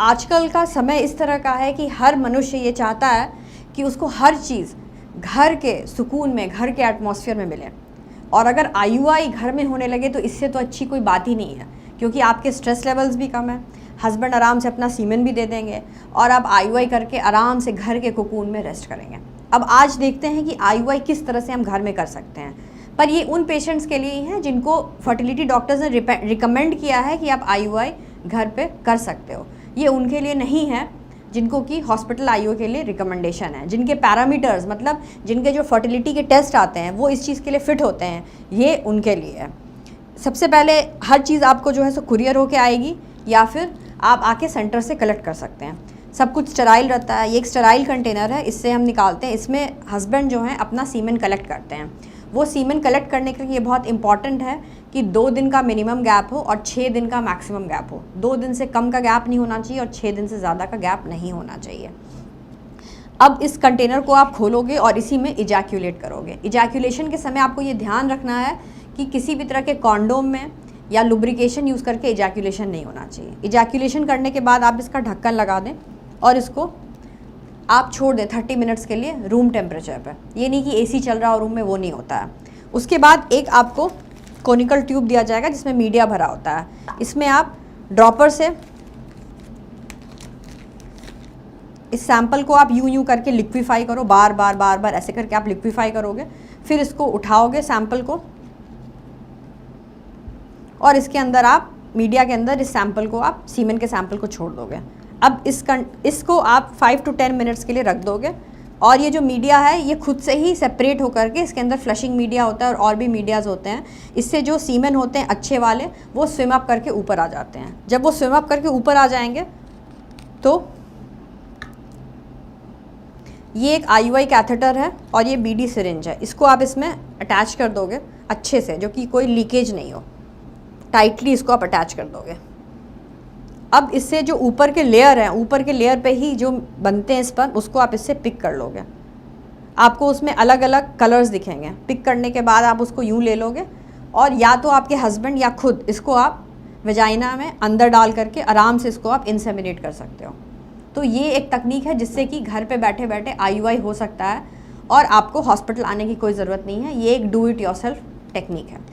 आजकल का समय इस तरह का है कि हर मनुष्य ये चाहता है कि उसको हर चीज़ घर के सुकून में, घर के एटमॉस्फेयर में मिले। और अगर आईयूआई घर में होने लगे तो इससे तो अच्छी कोई बात ही नहीं है, क्योंकि आपके स्ट्रेस लेवल्स भी कम है, हस्बैंड आराम से अपना सीमेन भी दे देंगे और आप आईयूआई करके आराम से घर के कोकून में रेस्ट करेंगे। अब आज देखते हैं कि आईयूआई किस तरह से हम घर में कर सकते हैं, पर ये उन पेशेंट्स के लिए ही है जिनको फर्टिलिटी डॉक्टर्स ने रिकमेंड किया है कि आप आईयूआई घर पे कर सकते हो। ये उनके लिए नहीं है जिनको कि हॉस्पिटल आईयूआई के लिए रिकमेंडेशन है, जिनके पैरामीटर्स मतलब जिनके जो फर्टिलिटी के टेस्ट आते हैं वो इस चीज़ के लिए फ़िट होते हैं, ये उनके लिए है। सबसे पहले हर चीज़ आपको जो है सो कुरियर होके आएगी या फिर आप आके सेंटर से कलेक्ट कर सकते हैं। सब कुछ स्टेराइल रहता है, ये एक स्टेराइल कंटेनर है, इससे हम निकालते हैं। इसमें हस्बैंड जो हैं अपना सीमेन कलेक्ट करते हैं। वो सीमेन कलेक्ट करने के लिए बहुत इंपॉर्टेंट है कि 2 दिन का मिनिमम गैप हो और 6 दिन का मैक्सिमम गैप हो। 2 दिन से कम का गैप नहीं होना चाहिए और 6 दिन से ज़्यादा का गैप नहीं होना चाहिए। अब इस कंटेनर को आप खोलोगे और इसी में इजैक्यूलेट करोगे। इजैक्यूलेशन के समय आपको ये ध्यान रखना है कि किसी भी तरह के कॉन्डोम में या लुब्रिकेशन यूज़ करके इजैक्यूलेशन नहीं होना चाहिए। इजैक्यूलेशन करने के बाद आप इसका ढक्कन लगा दें और इसको आप छोड़ दें 30 मिनट्स के लिए रूम टेम्परेचर पर। ये नहीं कि एसी चल रहा हो रूम में, वो नहीं होता है। उसके बाद एक आपको कोनिकल ट्यूब दिया जाएगा जिसमें मीडिया भरा होता है। इसमें आप ड्रॉपर से इस सैंपल को आप यूं करके लिक्विफाई करो, बार बार ऐसे करके आप लिक्विफाई करोगे। फिर इसको उठाओगे सैंपल को और इसके अंदर आप मीडिया के अंदर इस सैंपल को आप सीमेन के सैंपल को छोड़ दोगे। अब इसको आप 5 to 10 मिनट्स के लिए रख दोगे और ये जो मीडिया है ये खुद से ही सेपरेट होकर के, इसके अंदर फ्लशिंग मीडिया होता है और भी मीडियाज़ होते हैं, इससे जो सीमेन होते हैं अच्छे वाले वो स्विम अप करके ऊपर आ जाते हैं। जब वो स्विम अप करके ऊपर आ जाएंगे तो ये एक आईयूआई कैथेटर है और ये बीडी सिरिंज है, इसको आप इसमें अटैच कर दोगे अच्छे से, जो कि कोई लीकेज नहीं हो। टाइटली इसको आप अटैच कर दोगे। अब इससे जो ऊपर के लेयर हैं, ऊपर के लेयर पे ही जो बनते हैं स्पर्म, उसको आप इससे पिक कर लोगे। आपको उसमें अलग अलग कलर्स दिखेंगे। पिक करने के बाद आप उसको यूँ ले लोगे और या तो आपके हस्बैंड या खुद इसको आप वेजाइना में अंदर डाल करके आराम से इसको आप इंसेमिनेट कर सकते हो। तो ये एक तकनीक है जिससे कि घर पे बैठे बैठे आईयूआई हो सकता है और आपको हॉस्पिटल आने की कोई ज़रूरत नहीं है। ये एक डू इट योरसेल्फ टेक्निक है।